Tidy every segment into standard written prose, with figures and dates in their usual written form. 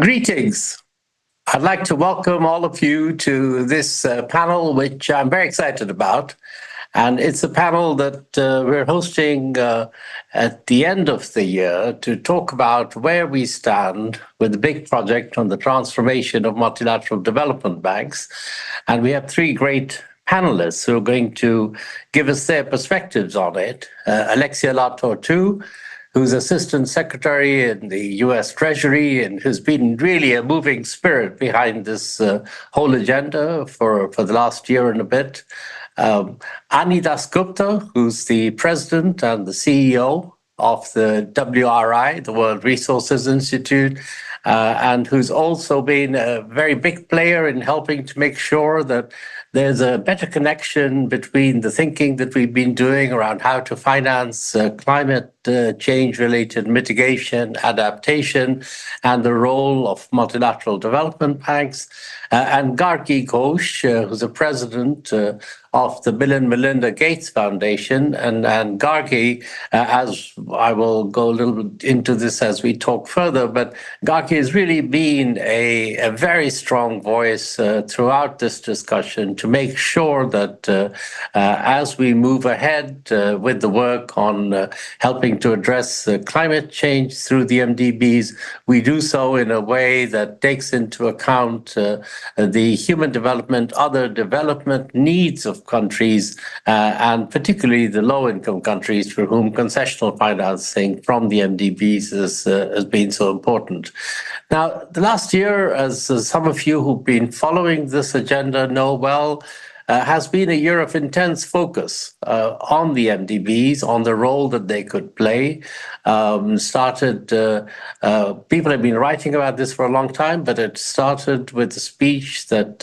Greetings. I'd like to welcome all of you to this panel, which I'm very excited about. And it's a panel that we're hosting at the end of the year to talk about where we stand with the big project on the transformation of multilateral development banks. And we have three great panelists who are going to give us their perspectives on it. Alexia Latortu, who's Assistant Secretary in the US Treasury and who's been really a moving spirit behind this whole agenda for the last year and a bit. Ani Dasgupta, who's the President and the CEO of the WRI, the World Resources Institute, and who's also been a very big player in helping to make sure that there's a better connection between the thinking that we've been doing around how to finance climate change-related mitigation, adaptation, and the role of multilateral development banks. And Gargi Ghosh, who's the president of the Bill and Melinda Gates Foundation. And Gargi, as I will go a little bit into this as we talk further, but Gargi has really been a very strong voice throughout this discussion to make sure that as we move ahead with the work on helping to address climate change through the MDBs, we do so in a way that takes into account the human development, other development needs of countries, and particularly the low-income countries for whom concessional financing from the MDBs has been so important. Now, the last year, as some of you who've been following this agenda know well, has been a year of intense focus on the MDBs, on the role that they could play. People have been writing about this for a long time, but it started with the speech that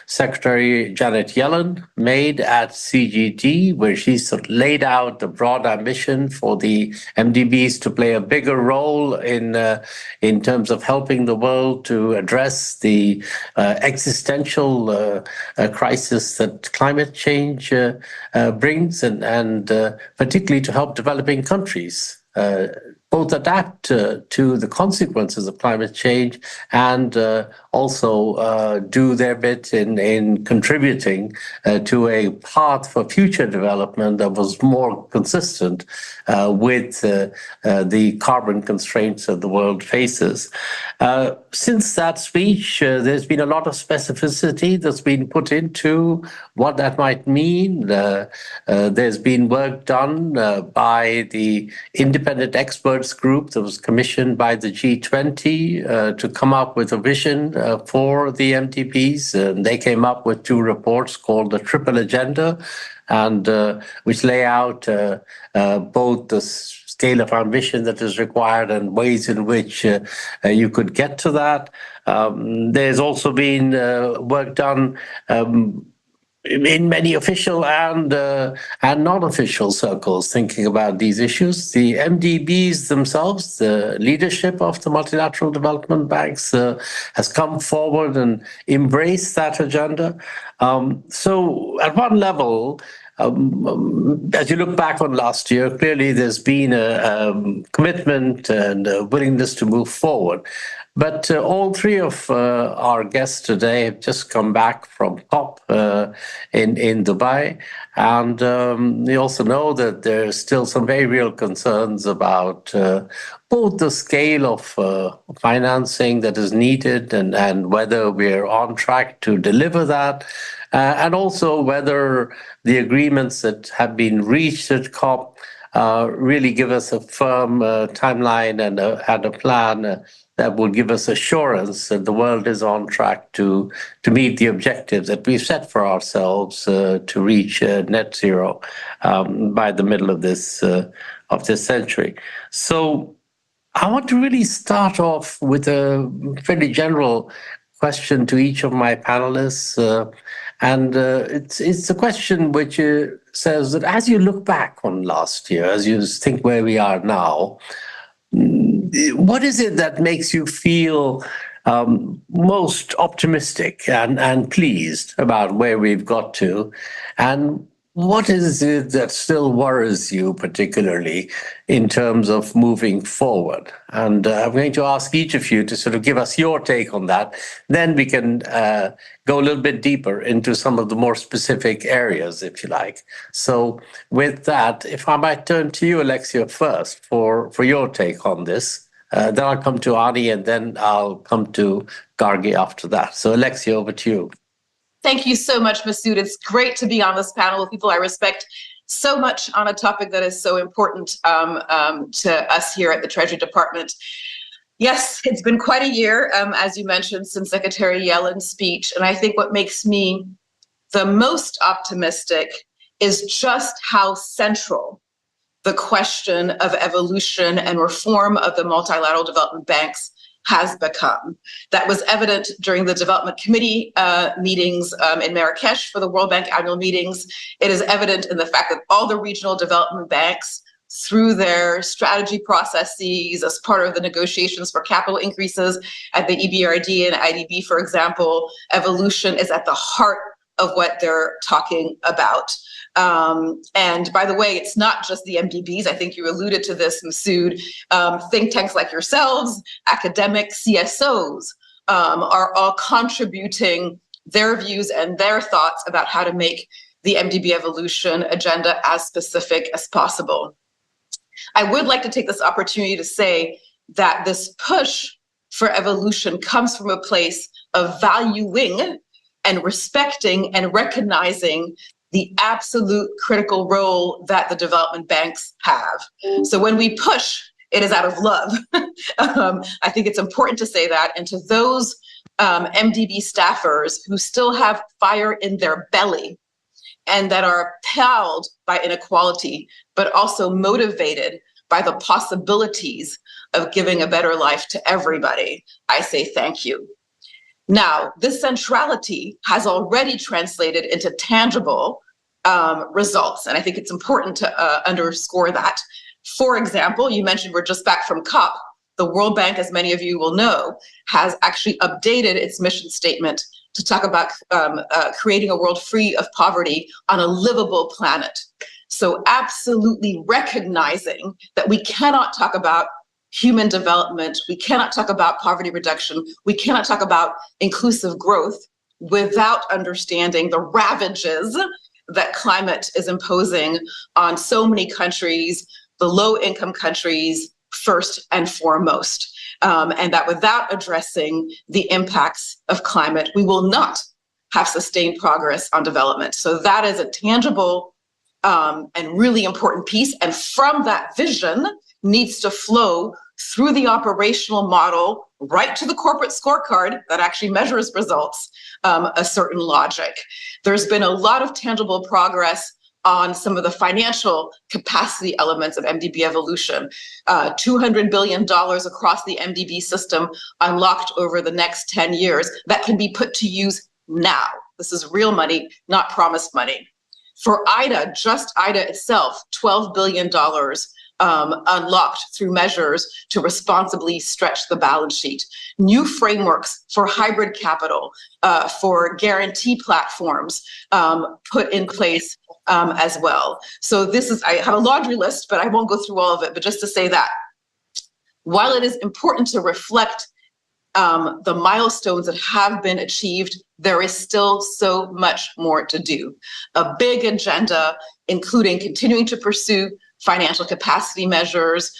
Secretary Janet Yellen made at CGD, where she sort of laid out the broad ambition for the MDBs to play a bigger role in terms of helping the world to address the existential crisis that climate change brings, and particularly to help developing countries both adapt to the consequences of climate change and also do their bit in contributing to a path for future development that was more consistent with the carbon constraints that the world faces. Since that speech, there's been a lot of specificity that's been put into what that might mean. There's been work done by the independent experts group that was commissioned by the G20 to come up with a vision for the MDBs. And they came up with two reports called the Triple Agenda, and which lay out both the scale of ambition that is required and ways in which you could get to that. There's also been work done in many official and non-official circles thinking about these issues. The MDBs themselves, the leadership of the multilateral development banks has come forward and embraced that agenda. So at one level, as you look back on last year, clearly there's been a commitment and a willingness to move forward. But all three of our guests today have just come back from COP in Dubai. And we also know that there's still some very real concerns about both the scale of financing that is needed and whether we're on track to deliver that. And also whether the agreements that have been reached at COP really give us a firm timeline and a plan that will give us assurance that the world is on track to meet the objectives that we've set for ourselves to reach net zero by the middle of this century. So I want to really start off with a fairly general question to each of my panelists. And it's a question which says that as you look back on last year, as you think where we are now, what is it that makes you feel most optimistic and pleased about where we've got to? And What is it that still worries you particularly in terms of moving forward? And I'm going to ask each of you to sort of give us your take on that. Then we can go a little bit deeper into some of the more specific areas, if you like. So with that, if I might turn to you, Alexia, first for your take on this. Then I'll come to Ani, and then I'll come to Gargi after that. So Alexia, over to you. Thank you so much, Masood. It's great to be on this panel with people I respect so much on a topic that is so important to us here at the Treasury Department. Yes, it's been quite a year, as you mentioned, since Secretary Yellen's speech. And I think what makes me the most optimistic is just how central the question of evolution and reform of the multilateral development banks has become. That was evident during the Development Committee meetings in Marrakech for the World Bank annual meetings. It is evident in the fact that all the regional development banks, through their strategy processes as part of the negotiations for capital increases at the EBRD and IDB, for example, evolution is at the heart of what they're talking about. And by the way, it's not just the MDBs. I think you alluded to this, Masood. Think tanks like yourselves, academic CSOs are all contributing their views and their thoughts about how to make the MDB evolution agenda as specific as possible. I would like to take this opportunity to say that this push for evolution comes from a place of valuing and respecting and recognizing the absolute critical role that the development banks have. So when we push, it is out of love. I think it's important to say that. And to those MDB staffers who still have fire in their belly and that are appalled by inequality, but also motivated by the possibilities of giving a better life to everybody, I say thank you. Now, this centrality has already translated into tangible results, and I think it's important to underscore that. For example, you mentioned we're just back from COP. The World Bank, as many of you will know, has actually updated its mission statement to talk about creating a world free of poverty on a livable planet. So absolutely recognizing that we cannot talk about human development, we cannot talk about poverty reduction, we cannot talk about inclusive growth without understanding the ravages that climate is imposing on so many countries, the low-income countries first and foremost, and that without addressing the impacts of climate, we will not have sustained progress on development. So that is a tangible and really important piece, and from that vision needs to flow through the operational model right to the corporate scorecard that actually measures results, a certain logic. There's been a lot of tangible progress on some of the financial capacity elements of MDB evolution. $200 billion across the MDB system unlocked over the next 10 years that can be put to use now. This is real money, not promised money. For IDA, just IDA itself, $12 billion unlocked through measures to responsibly stretch the balance sheet. New frameworks for hybrid capital, for guarantee platforms put in place as well. So this is, I have a laundry list, but I won't go through all of it, but just to say that while it is important to reflect the milestones that have been achieved, there is still so much more to do. A big agenda, including continuing to pursue financial capacity measures,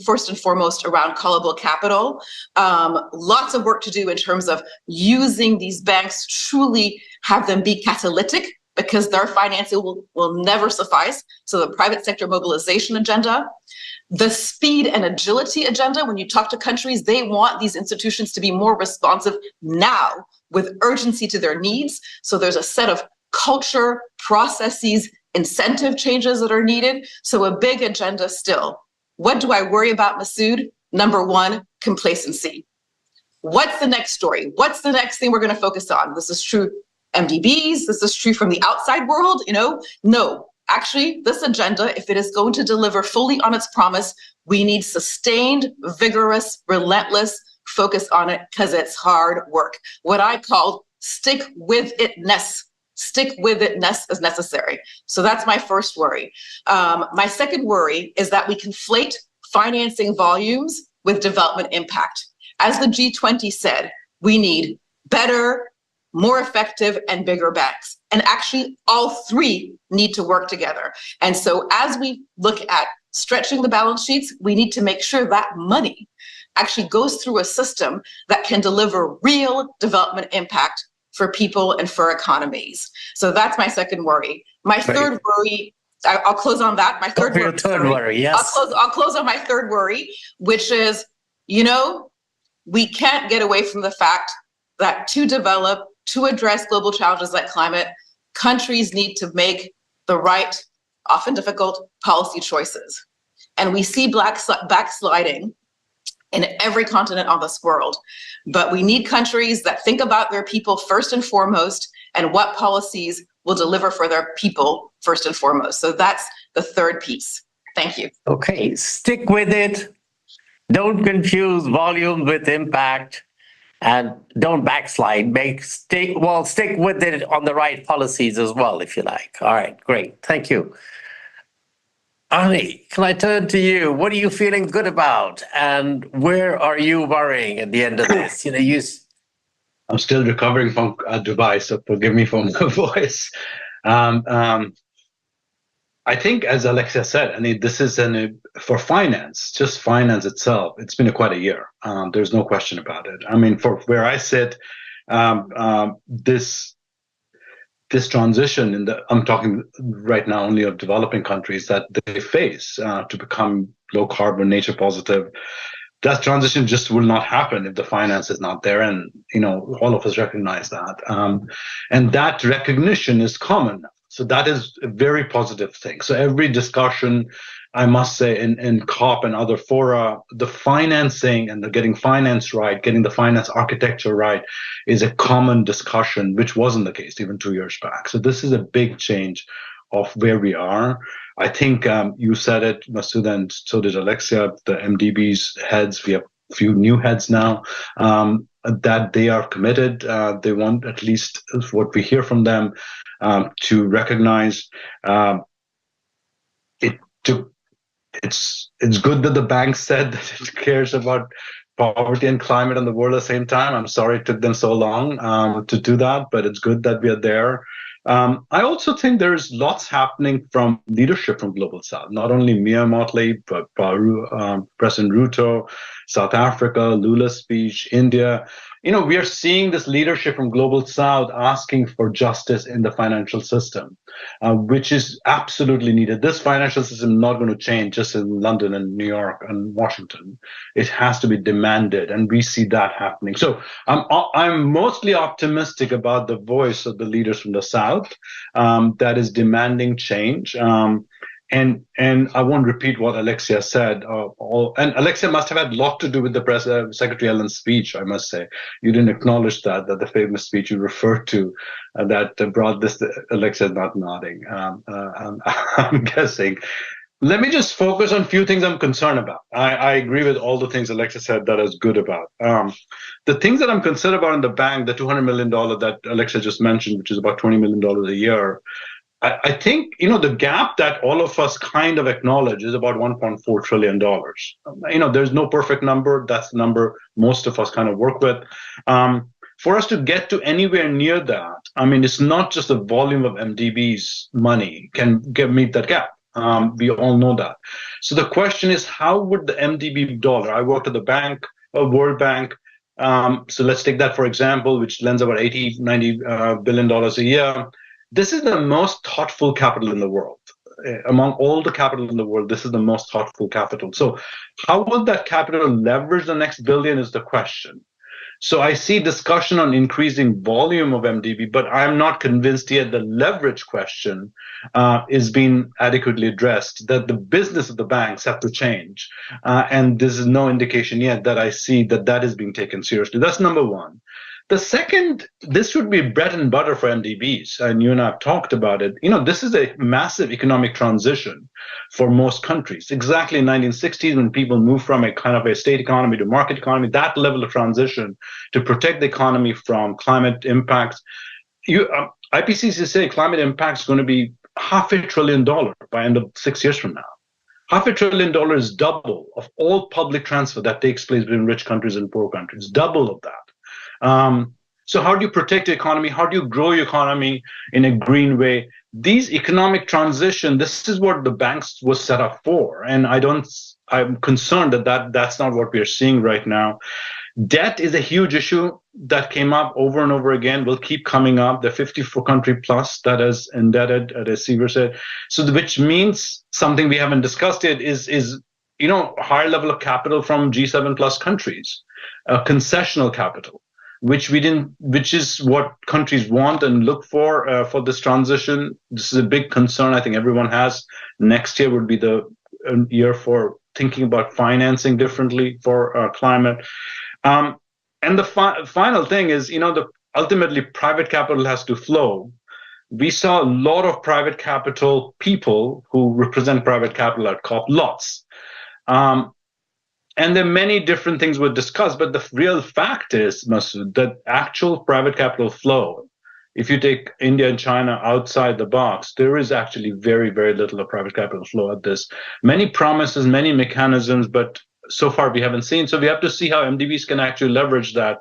first and foremost around callable capital. Lots of work to do in terms of using these banks, truly have them be catalytic, because their financing will never suffice. So the private sector mobilization agenda, the speed and agility agenda, when you talk to countries, they want these institutions to be more responsive now with urgency to their needs. So there's a set of culture, processes, incentive changes that are needed. So a big agenda still. What do I worry about, Masood? Number one, complacency. What's the next story? What's the next thing we're going to focus on? This is true MDBs. This is true from the outside world. No, actually, this agenda, if it is going to deliver fully on its promise, we need sustained, vigorous, relentless focus on it, because it's hard work. What I call stick with itness. stick with it as necessary. So that's my first worry. My second worry is that we conflate financing volumes with development impact. As the G20 said, we need better, more effective, and bigger banks. And actually, all three need to work together. And so as we look at stretching the balance sheets, we need to make sure that money actually goes through a system that can deliver real development impact for people and for economies. So that's my second worry. My third worry, I'll close on that. My third worry, yes. I'll close on my third worry, which is, we can't get away from the fact that to address global challenges like climate, countries need to make the right, often difficult, policy choices. And we see backsliding in every continent on this world. But we need countries that think about their people first and foremost, and what policies will deliver for their people first and foremost. So that's the third piece. Thank you. Okay, stick with it. Don't confuse volume with impact, and don't backslide. Stick with it on the right policies as well, if you like. All right, great. Thank you. Ali, can I turn to you? What are you feeling good about, and where are you worrying at the end of this? I'm still recovering from Dubai, so forgive me for my voice. I think, as Alexia said, this is for finance, just finance itself. It's been quite a year. There's no question about it. For where I sit, this transition I'm talking right now only of developing countries that they face to become low carbon, nature positive. That transition just will not happen if the finance is not there, and all of us recognize that. And that recognition is common. So that is a very positive thing. So every discussion, I must say, in COP and other fora, the financing and the getting finance right, getting the finance architecture right, is a common discussion, which wasn't the case even 2 years back. So this is a big change of where we are. I think you said it, Masood, and so did Alexia, the MDBs heads. We have a few new heads now, that they are committed. They want, at least what we hear from them, to recognize it's good that the bank said that it cares about poverty and climate and the world at the same time. I'm sorry it took them so long to do that, but it's good that we are there. I also think there's lots happening from leadership from Global South, not only Mia Motley, but President Ruto, South Africa, Lula's speech, India. We are seeing this leadership from Global South asking for justice in the financial system, which is absolutely needed. This financial system is not going to change just in London and New York and Washington. It has to be demanded, and we see that happening. So I'm mostly optimistic about the voice of the leaders from the South that is demanding change. And I won't repeat what Alexia said. And Alexia must have had a lot to do with the Secretary Yellen's speech, I must say. You didn't acknowledge that the famous speech you referred to that brought this. Alexia is not nodding. I'm guessing. Let me just focus on a few things I'm concerned about. I agree with all the things Alexia said that is good about. The things that I'm concerned about in the bank, the $200 million that Alexia just mentioned, which is about $20 million a year, I think, the gap that all of us kind of acknowledge is about $1.4 trillion. There's no perfect number. That's the number most of us kind of work with. For us to get to anywhere near that, it's not just the volume of MDBs money can meet that gap. We all know that. So the question is, how would the MDB dollar, I worked at the bank, World Bank, so let's take that for example, which lends about $90 billion a year. This is the most thoughtful capital in the world. Among all the capital in the world, this is the most thoughtful capital. So how will that capital leverage the next billion is the question. So I see discussion on increasing volume of MDB, but I'm not convinced yet the leverage question is being adequately addressed, that the business of the banks have to change. And this is no indication yet that I see that is being taken seriously. That's number one. The second, this would be bread and butter for MDBs, and you and I have talked about it. This is a massive economic transition for most countries. Exactly in 1960s, when people moved from a kind of a state economy to market economy, that level of transition to protect the economy from climate impacts. IPCC say climate impact is going to be $500 billion by end of 6 years from now. $500 billion is double of all public transfer that takes place between rich countries and poor countries, double of that. So how do you protect the economy? How do you grow your economy in a green way? These economic transition, this is what the banks was set up for. And I'm concerned that that's not what we're seeing right now. Debt is a huge issue that came up over and over again, will keep coming up. The 54 country plus that is indebted, as Seaver said. So which means something we haven't discussed yet is higher level of capital from G7 plus countries, concessional capital, which is what countries want and look for this transition. This is a big concern I think everyone has. Next year would be the year for thinking about financing differently for climate. And the final thing is, ultimately private capital has to flow. We saw a lot of private capital people who represent private capital at COP, lots. And there are many different things were discussed, but the real fact is, Masood, that actual private capital flow, if you take India and China outside the box, there is actually very, very little of private capital flow at this. Many promises, many mechanisms, but so far we haven't seen. So we have to see how MDBs can actually leverage that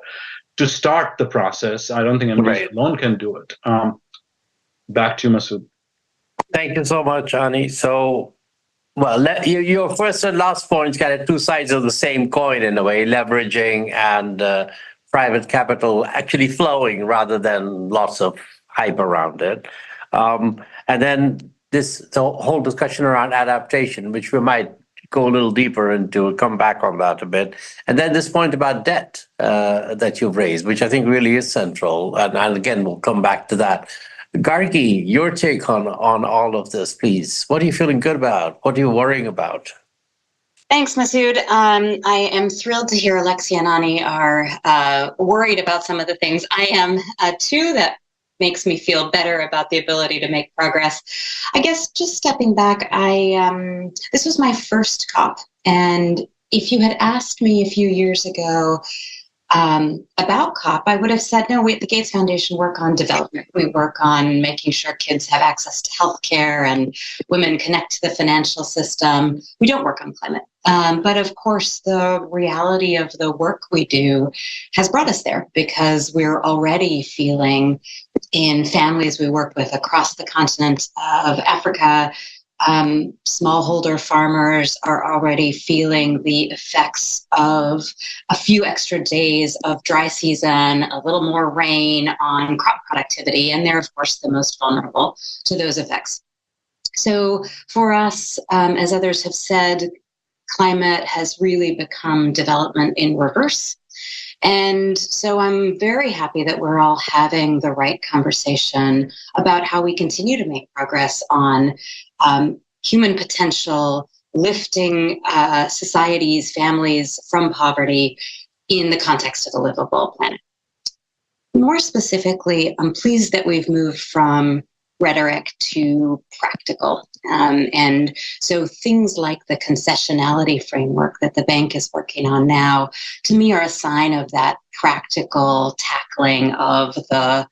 to start the process. I don't think MDBs alone can do it. Back to you, Masood. Thank you so much, Ani. So, your first and last points kind of two sides of the same coin in a way, leveraging and private capital actually flowing rather than lots of hype around it. And then the whole discussion around adaptation, which we might go a little deeper into, come back on that a bit. And then this point about debt that you've raised, which I think really is central. And again, we'll come back to that. Gargi, your take on all of this, please. What are you feeling good about? What are you worrying about? Thanks, Masood. I am thrilled to hear Alexia and Ani are worried about some of the things. I am too. That makes me feel better about the ability to make progress. I guess just stepping back, this was my first COP. And if you had asked me a few years ago about COP, I would have said, no, we at the Gates Foundation work on development. We work on making sure kids have access to healthcare and women connect to the financial system. We don't work on climate. But of course, the reality of the work we do has brought us there because we're already feeling in families we work with across the continent of Africa, smallholder farmers are already feeling the effects of a few extra days of dry season, a little more rain on crop productivity, and they're, of course, the most vulnerable to those effects. So for us, as others have said, climate has really become development in reverse. And so I'm very happy that we're all having the right conversation about how we continue to make progress on human potential, lifting societies, families from poverty in the context of a livable planet. More specifically, I'm pleased that we've moved from rhetoric to practical. And so things like the concessionality framework that the bank is working on now, to me, are a sign of that practical tackling of the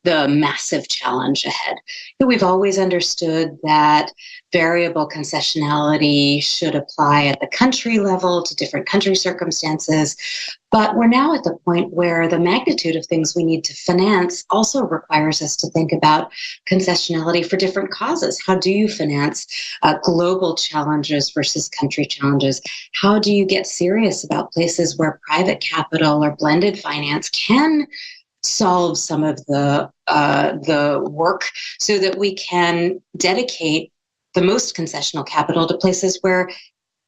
massive challenge ahead. We've always understood that variable concessionality should apply at the country level to different country circumstances. But we're now at the point where the magnitude of things we need to finance also requires us to think about concessionality for different causes. How do you finance global challenges versus country challenges? How do you get serious about places where private capital or blended finance can solve some of the work so that we can dedicate the most concessional capital to places where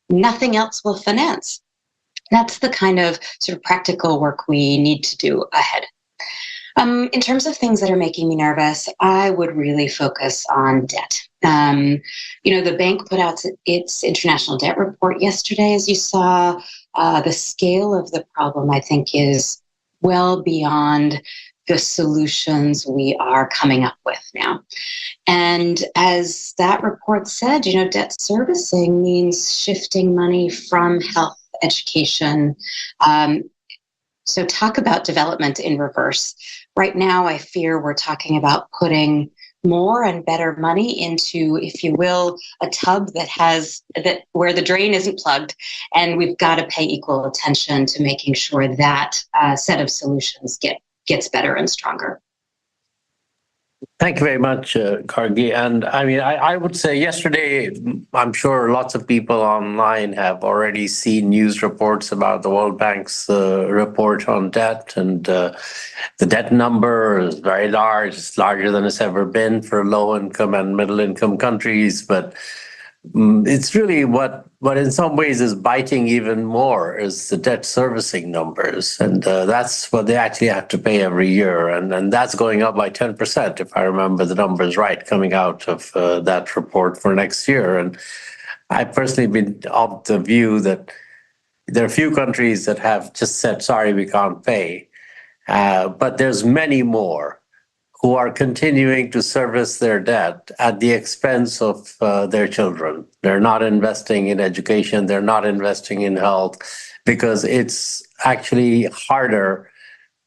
nothing else will finance? That's the kind of sort of practical work we need to do ahead. In terms of things that are making me nervous, I would really focus on debt. The bank put out its international debt report yesterday. As you saw, the scale of the problem, I think, is well beyond the solutions we are coming up with now. And as that report said, debt servicing means shifting money from health, education, So talk about development in reverse. Right now, I fear we're talking about putting more and better money into, if you will, a tub that where the drain isn't plugged, and we've got to pay equal attention to making sure that set of solutions gets better and stronger. Thank you very much, Kargi. And I mean, I would say yesterday, I'm sure lots of people online have already seen news reports about the World Bank's report on debt. And the debt number is very large. It's larger than it's ever been for low-income and middle-income countries. But it's really what in some ways is biting even more is the debt servicing numbers. And that's what they actually have to pay every year. And that's going up by 10%, if I remember the numbers right, coming out of that report for next year. And I've personally been of the view that there are a few countries that have just said, sorry, we can't pay. But there's many more who are continuing to service their debt at the expense of their children. They're not investing in education, they're not investing in health, because it's actually harder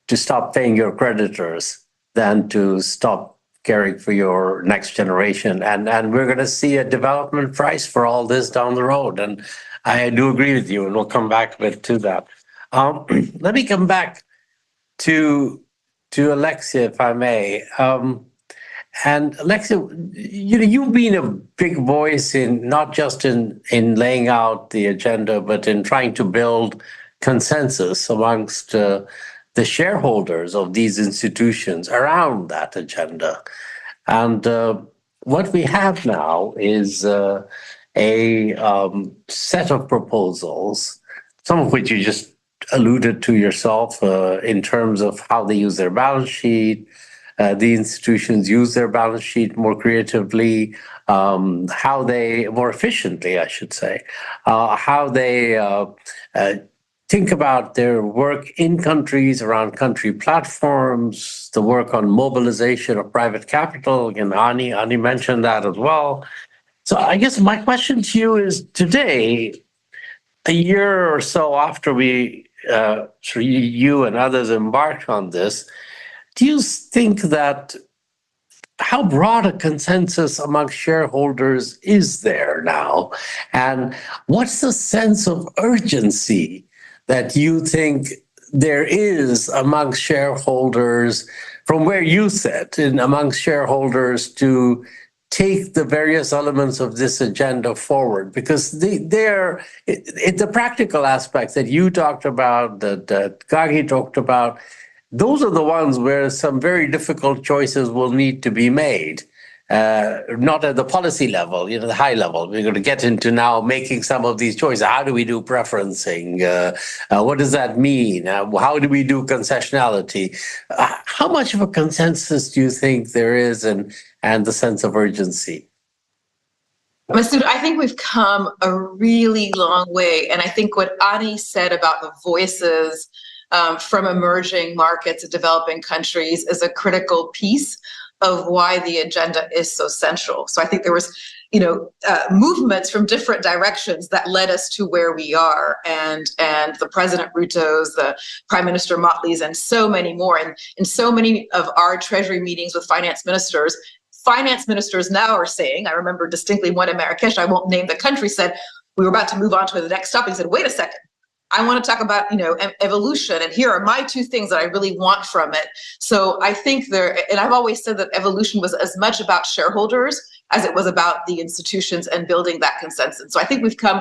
to stop paying your creditors than to stop caring for your next generation. And we're gonna see a development price for all this down the road. And I do agree with you, and we'll come back a bit to that. Let me come back to Alexia, if I may. And Alexia, you've been a big voice in not just in laying out the agenda, but in trying to build consensus amongst the shareholders of these institutions around that agenda. And what we have now is a set of proposals, some of which you just alluded to yourself in terms of how they use their balance sheet, the institutions use their balance sheet more creatively, how they, more efficiently, I should say, how they think about their work in countries, around country platforms, the work on mobilization of private capital. Again, Ani mentioned that as well. So I guess my question to you is today, a year or so after you and others embarked on this, do you think that how broad a consensus among shareholders is there now? And what's the sense of urgency that you think there is amongst shareholders from where you sit and amongst shareholders to take the various elements of this agenda forward? Because the practical aspects that you talked about, that Kargi talked about, those are the ones where some very difficult choices will need to be made. Not at the policy level, the high level. We're going to get into now making some of these choices. How do we do preferencing? What does that mean? How do we do concessionality? How much of a consensus do you think there is and the sense of urgency? Masood, I think we've come a really long way. And I think what Ani said about the voices from emerging markets and developing countries is a critical piece of why the agenda is so central. So I think there was, movements from different directions that led us to where we are, and the President Rutos, the Prime Minister Mottley's, and so many more. And in so many of our Treasury meetings with finance ministers now are saying, I remember distinctly one in Marrakech, I won't name the country, said, we were about to move on to the next topic. He said, wait a second. I want to talk about, evolution, and here are my two things that I really want from it. So I think and I've always said that evolution was as much about shareholders as it was about the institutions and building that consensus. So I think we've come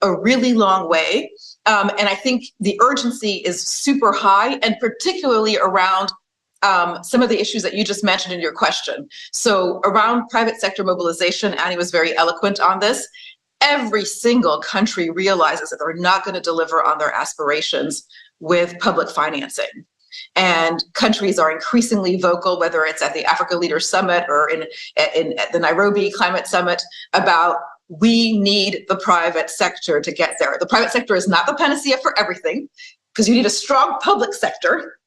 a really long way. And I think the urgency is super high, and particularly around some of the issues that you just mentioned in your question. So around private sector mobilization, Annie was very eloquent on this. Every single country realizes that they're not going to deliver on their aspirations with public financing. And countries are increasingly vocal, whether it's at the Africa Leaders Summit or in the Nairobi Climate Summit, about we need the private sector to get there. The private sector is not the panacea for everything, because you need a strong public sector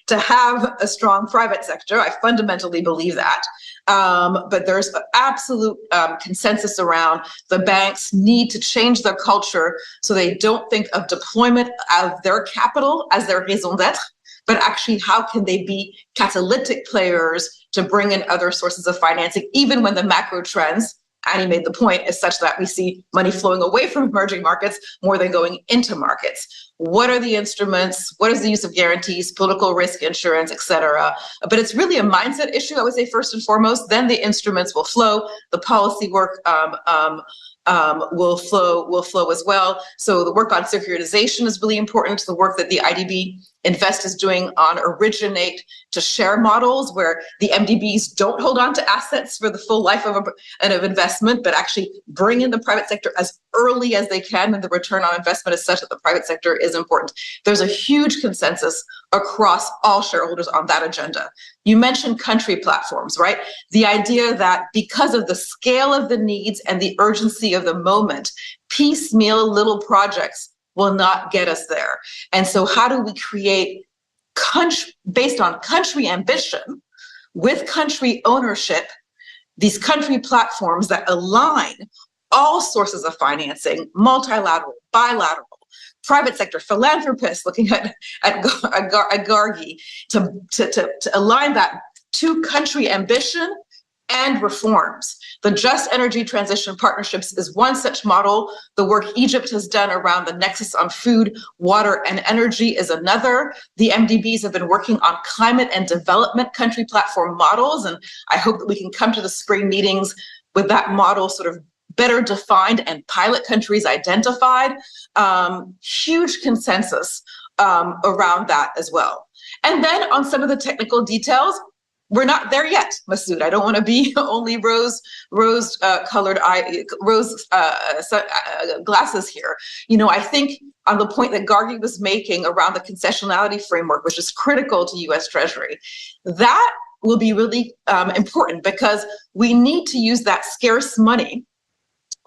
to have a strong private sector. I fundamentally believe that. But there's absolute consensus around the banks need to change their culture so they don't think of deployment of their capital as their raison d'etre, but actually how can they be catalytic players to bring in other sources of financing, even when the macro trends, Annie made the point, is such that we see money flowing away from emerging markets more than going into markets. What are the instruments? What is the use of guarantees, political risk insurance, et cetera? But it's really a mindset issue, I would say, first and foremost. Then the instruments will flow. The policy work will flow as well. So the work on securitization is really important. The work that the IDB Invest is doing on originate to share models, where the MDBs don't hold on to assets for the full life of investment, but actually bring in the private sector as early as they can, and the return on investment is such that the private sector is important. There's a huge consensus across all shareholders on that agenda. You mentioned country platforms, right? The idea that because of the scale of the needs and the urgency of the moment, piecemeal little projects will not get us there. And so how do we create based on country ambition with country ownership, these country platforms that align all sources of financing, multilateral, bilateral, private sector, philanthropists, looking at Gargi, to align that to country ambition and reforms. The Just Energy Transition Partnerships is one such model. The work Egypt has done around the nexus on food, water, and energy is another. The MDBs have been working on climate and development country platform models, and I hope that we can come to the spring meetings with that model sort of better defined and pilot countries identified. Huge consensus around that as well. And then on some of the technical details, we're not there yet, Masood. I don't want to be only rose glasses here. You know, I think on the point that Gargi was making around the concessionality framework, which is critical to U.S. Treasury, that will be really important, because we need to use that scarce money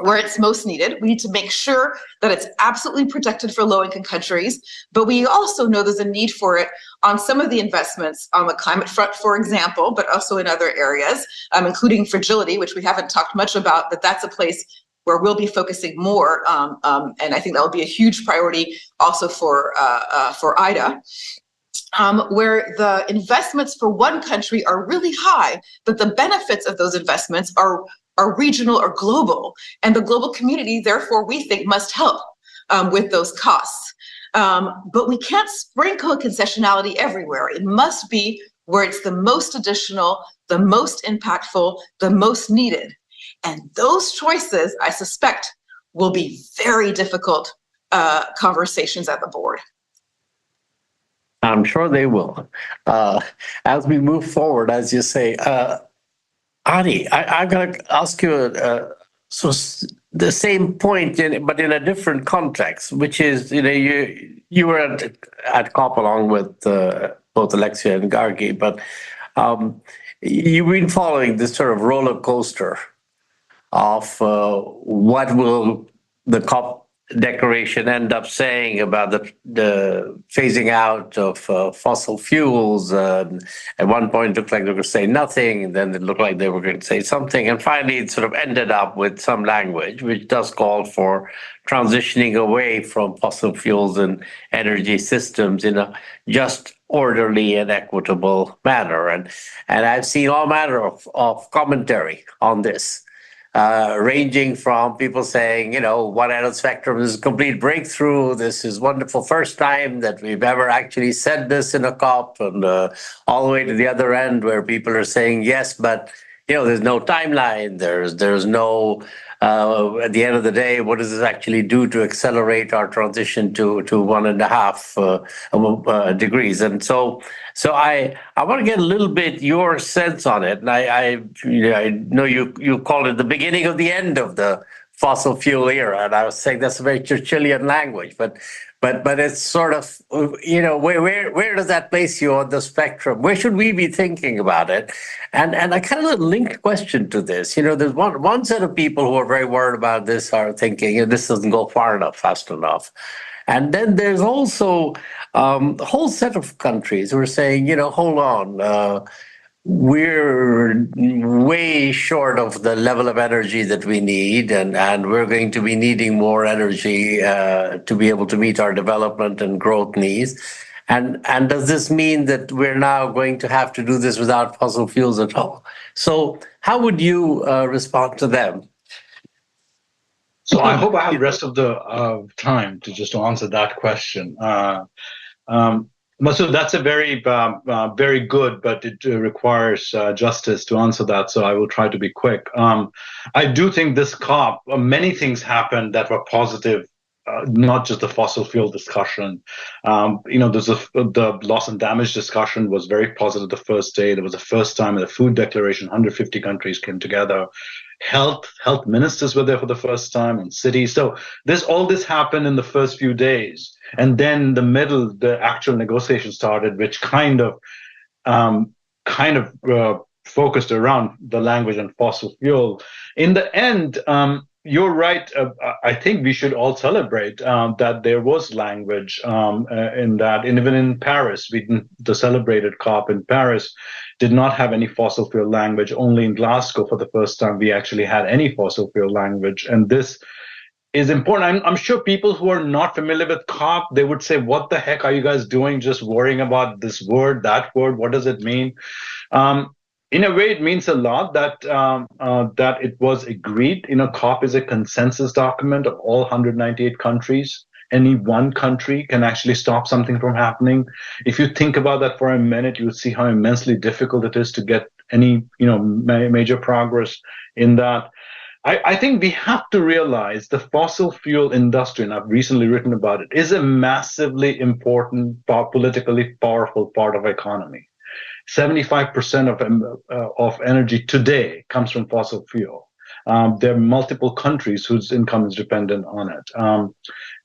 where it's most needed. We need to make sure that it's absolutely protected for low-income countries, but we also know there's a need for it on some of the investments on the climate front, for example, but also in other areas, including fragility, which we haven't talked much about, but that's a place where we'll be focusing more, and I think that will be a huge priority also for IDA. Where the investments for one country are really high, but the benefits of those investments are regional or global, and the global community, therefore, we think must help with those costs. But we can't sprinkle concessionality everywhere. It must be where it's the most additional, the most impactful, the most needed. And those choices, I suspect, will be very difficult conversations at the board. I'm sure they will. As we move forward, as you say, Ani, I'm going to ask you the same point, but in a different context, which is, you know, you were at COP along with both Alexia and Gargi, but you've been following this sort of roller coaster of what will the COP declaration end up saying about the phasing out of fossil fuels. At one point, it looked like they were going to say nothing, and then it looked like they were going to say something, and finally, it sort of ended up with some language which does call for transitioning away from fossil fuels and energy systems in a just, orderly, and equitable manner. And I've seen all manner of commentary on this. Ranging from people saying, you know, one end of the spectrum is a complete breakthrough. This is wonderful, first time that we've ever actually said this in a COP, and all the way to the other end where people are saying yes, but you know, there's no timeline. There's no. At the end of the day, what does this actually do to accelerate our transition to 1.5 degrees? And so I want to get a little bit your sense on it. And I know you called it the beginning of the end of the fossil fuel era, and I was saying that's a very Churchillian language, but it's sort of, you know, where does that place you on the spectrum? Where should we be thinking about it? And I kind of linked question to this. You know, there's one set of people who are very worried about this are thinking, this doesn't go far enough, fast enough. And then there's also a whole set of countries who are saying, you know, hold on, we're way short of the level of energy that we need, and we're going to be needing more energy to be able to meet our development and growth needs. And does this mean that we're now going to have to do this without fossil fuels at all? So how would you respond to them? So I hope I have the rest of the time to just answer that question. Masood, that's a very, very good, but it requires justice to answer that. So I will try to be quick. I do think this COP, many things happened that were positive, not just the fossil fuel discussion. There's the loss and damage discussion was very positive the first day. There was the first time in the food declaration, 150 countries came together. Health ministers were there for the first time, and cities. So all this happened in the first few days, and then in the middle, the actual negotiation started, which kind of focused around the language on fossil fuel. In the end, you're right. I think we should all celebrate that there was language in that. And even in Paris, the celebrated COP in Paris did not have any fossil fuel language. Only in Glasgow, for the first time, we actually had any fossil fuel language. And this is important. I'm sure people who are not familiar with COP, they would say, what the heck are you guys doing just worrying about this word, that word? What does it mean? In a way, it means a lot that it was agreed. COP is a consensus document of all 198 countries. Any one country can actually stop something from happening. If you think about that for a minute, you'll see how immensely difficult it is to get any major progress in that. I think we have to realize the fossil fuel industry, and I've recently written about it, is a massively important, politically powerful part of the economy. 75% of energy today comes from fossil fuel. There are multiple countries whose income is dependent on it.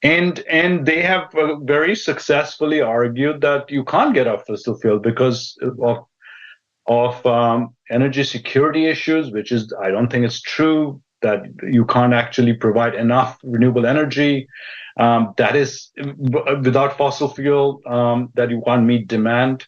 And they have very successfully argued that you can't get off fossil fuel because of energy security issues, which is, I don't think it's true, that you can't actually provide enough renewable energy. That is, without fossil fuel, that you can't meet demand.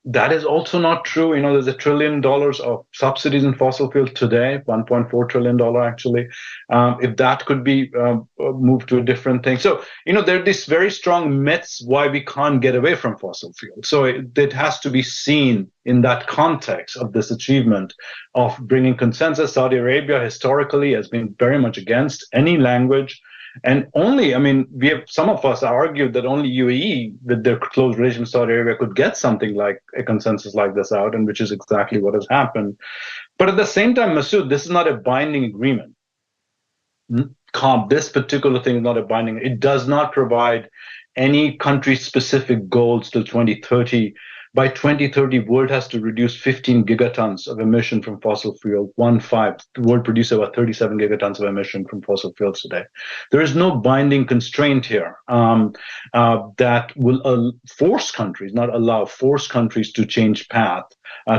That is also not true. There's $1 trillion of subsidies in fossil fuel today, $1.4 trillion actually. If that could be moved to a different thing. So, there are these very strong myths why we can't get away from fossil fuel. So it has to be seen in that context of this achievement of bringing consensus. Saudi Arabia historically has been very much against any language. And some of us argued that only UAE, with their close relation with Saudi Arabia, could get something like a consensus like this out, and which is exactly what has happened. But at the same time, Masood, this is not a binding agreement. This particular thing is not a binding. It does not provide any country-specific goals till 2030. By 2030, the world has to reduce 15 gigatons of emission from fossil fuel. The world produces about 37 gigatons of emission from fossil fuels today. There is no binding constraint here that will force countries to change path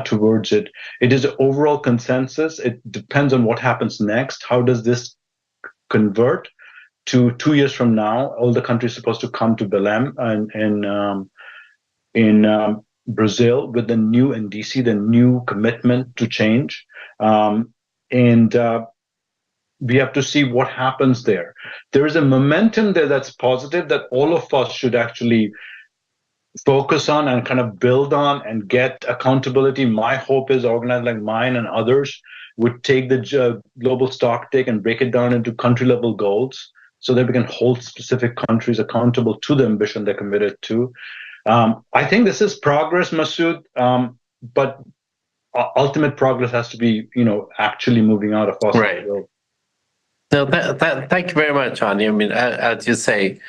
towards it. It is an overall consensus. It depends on what happens next. How does this convert to 2 years from now? All the countries are supposed to come to Belém in Brazil with the new NDC, the new commitment to change. And we have to see what happens there. There is a momentum there that's positive that all of us should actually focus on and kind of build on and get accountability. My hope is organizations like mine and others would take the global stocktake and break it down into country-level goals so that we can hold specific countries accountable to the ambition they're committed to. I think this is progress, Masood, but ultimate progress has to be, actually moving out of fossil fuel. No, thank you very much, Ani. As you say,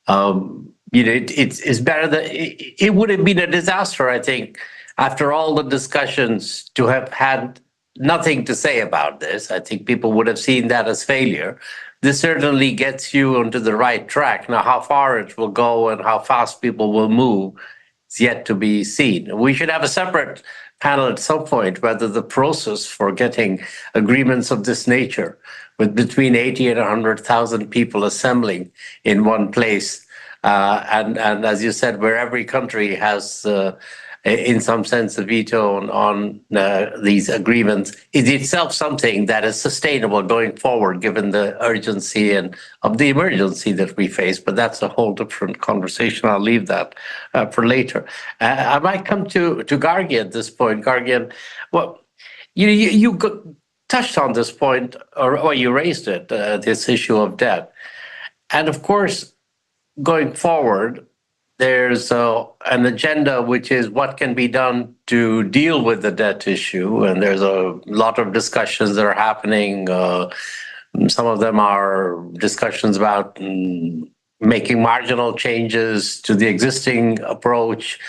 it's better that it would have been a disaster, I think, after all the discussions to have had nothing to say about this. I think people would have seen that as failure. This certainly gets you onto the right track. Now, how far it will go and how fast people will move is yet to be seen. We should have a separate panel at some point, whether the process for getting agreements of this nature with between 80 and 100,000 people assembling in one place, and as you said, where every country has in some sense, the veto on these agreements is itself something that is sustainable going forward, given the urgency and of the emergency that we face. But that's a whole different conversation. I'll leave that for later. I might come to Gargi at this point. Gargi, well, you touched on this point, or you raised it, this issue of debt. And of course, going forward, there's an agenda which is what can be done to deal with the debt issue. And there's a lot of discussions that are happening. Some of them are discussions about making marginal changes to the existing approach.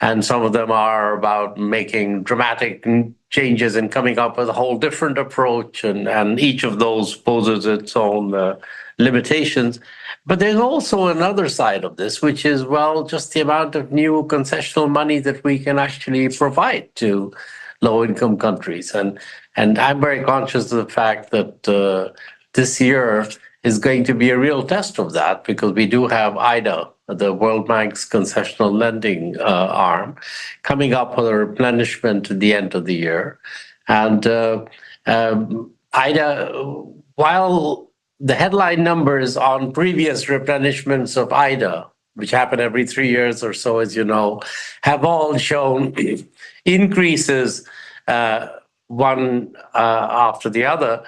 And some of them are about making dramatic changes and coming up with a whole different approach. And each of those poses its own limitations. But there's also another side of this, which is, well, just the amount of new concessional money that we can actually provide to low-income countries. And I'm very conscious of the fact that this year is going to be a real test of that, because we do have IDA, the World Bank's concessional lending arm, coming up with a replenishment at the end of the year. And IDA, while the headline numbers on previous replenishments of IDA, which happen every 3 years or so, as you know, have all shown increases one after the other.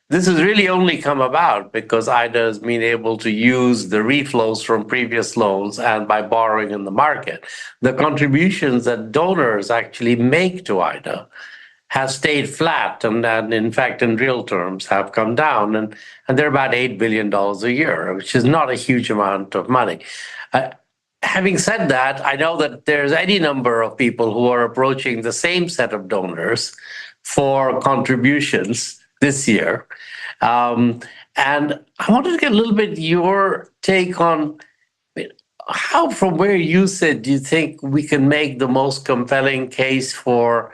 This has really only come about because IDA has been able to use the reflows from previous loans and by borrowing in the market. The contributions that donors actually make to IDA have stayed flat, and in fact, in real terms, have come down. And they're about $8 billion a year, which is not a huge amount of money. Having said that, I know that there's any number of people who are approaching the same set of donors for contributions this year. And I wanted to get a little bit your take on how, from where you sit, do you think we can make the most compelling case for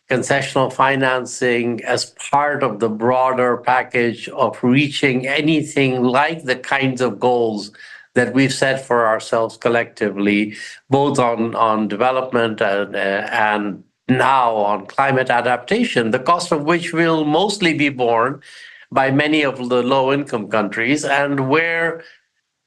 concessional financing as part of the broader package of reaching anything like the kinds of goals that we've set for ourselves collectively, both on development and now on climate adaptation, the cost of which will mostly be borne by many of the low-income countries, and where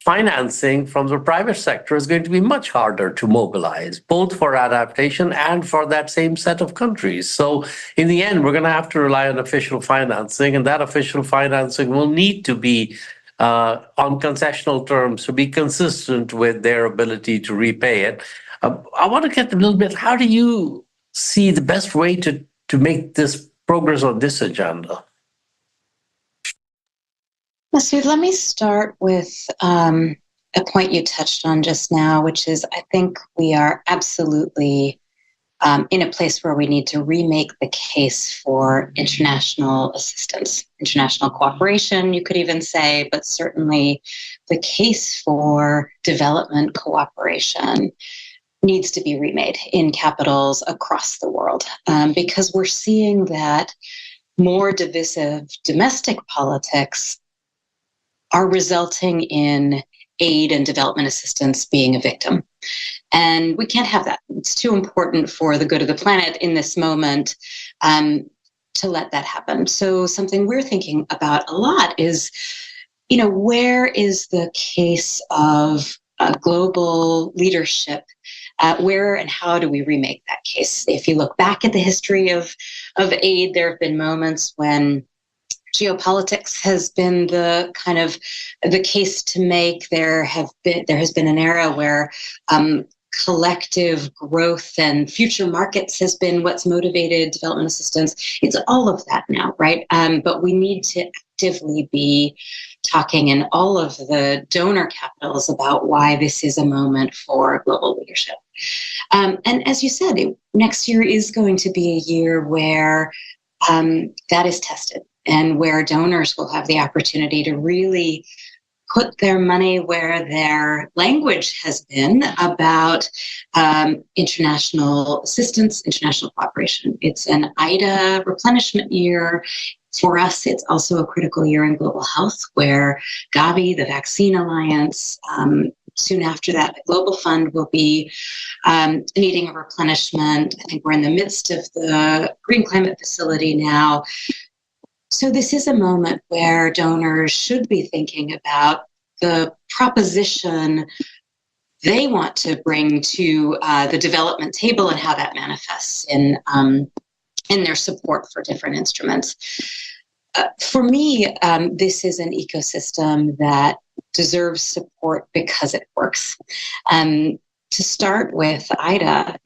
financing from the private sector is going to be much harder to mobilize, both for adaptation and for that same set of countries. So in the end, we're going to have to rely on official financing, and that official financing will need to be on concessional terms to be consistent with their ability to repay it. I want to get a little bit, how do you see the best way to make this progress on this agenda? Masood, let me start with a point you touched on just now, which is I think we are absolutely in a place where we need to remake the case for international assistance, international cooperation, you could even say, but certainly the case for development cooperation needs to be remade in capitals across the world, because we're seeing that more divisive domestic politics are resulting in aid and development assistance being a victim. And we can't have that. It's too important for the good of the planet in this moment to let that happen. So something we're thinking about a lot is, where is the case of global leadership? Where and how do we remake that case? If you look back at the history of aid, there have been moments when geopolitics has been the kind of the case to make. There has been an era where collective growth and future markets has been what's motivated development assistance. It's all of that now, right? But we need to actively be talking in all of the donor capitals about why this is a moment for global leadership. And as you said, next year is going to be a year where that is tested, and where donors will have the opportunity to really put their money where their language has been about international assistance, international cooperation. It's an IDA replenishment year. For us, it's also a critical year in global health, where Gavi, the Vaccine Alliance, soon after that, the Global Fund will be needing a replenishment. I think we're in the midst of the Green Climate Facility now. So this is a moment where donors should be thinking about the proposition they want to bring to the development table and how that manifests in their support for different instruments. For me, this is an ecosystem that deserves support because it works. To start with, IDA,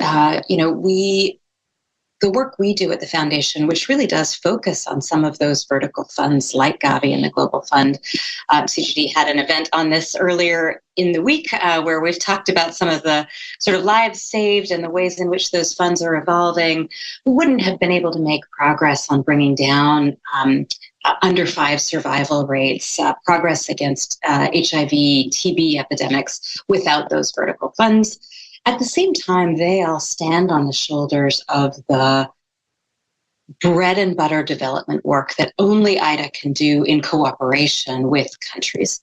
the work we do at the foundation, which really does focus on some of those vertical funds like Gavi and the Global Fund. CGD had an event on this earlier in the week where we've talked about some of the sort of lives saved and the ways in which those funds are evolving. We wouldn't have been able to make progress on bringing down under 5 survival rates, progress against HIV, TB epidemics without those vertical funds. At the same time, they all stand on the shoulders of the bread and butter development work that only IDA can do in cooperation with countries.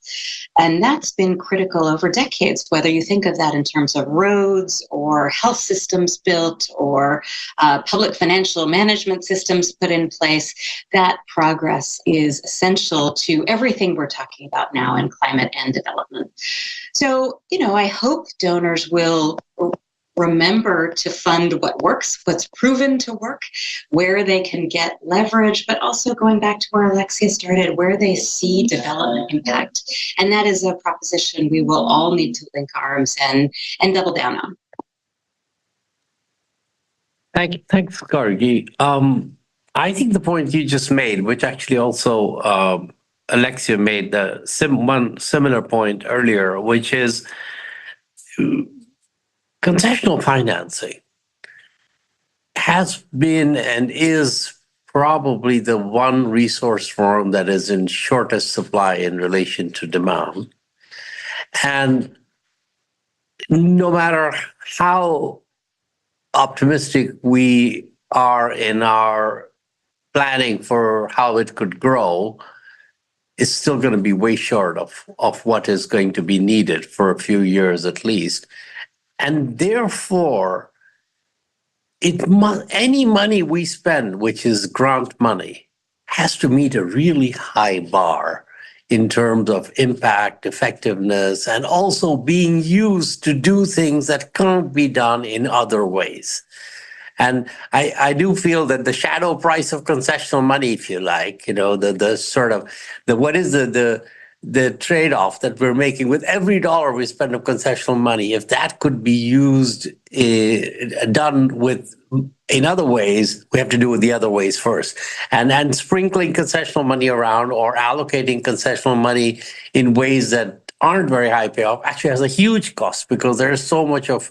And that's been critical over decades, whether you think of that in terms of roads or health systems built or public financial management systems put in place. That progress is essential to everything we're talking about now in climate and development. So, I hope donors will remember to fund what works, what's proven to work, where they can get leverage, but also going back to where Alexia started, where they see development impact. And that is a proposition we will all need to link arms and double down on. Thanks, Gargi. I think the point you just made, which actually also Alexia made one similar point earlier, which is concessional financing has been and is probably the one resource form that is in shortest supply in relation to demand. And no matter how optimistic we are in our planning for how it could grow, it's still going to be way short of what is going to be needed for a few years at least. And therefore, any money we spend, which is grant money, has to meet a really high bar in terms of impact, effectiveness, and also being used to do things that can't be done in other ways. And I do feel that the shadow price of concessional money, if you like, what is the trade-off that we're making with every dollar we spend of concessional money, if that could be used, done with in other ways, we have to do it the other ways first. And sprinkling concessional money around or allocating concessional money in ways that aren't very high payoff actually has a huge cost, because there's so much of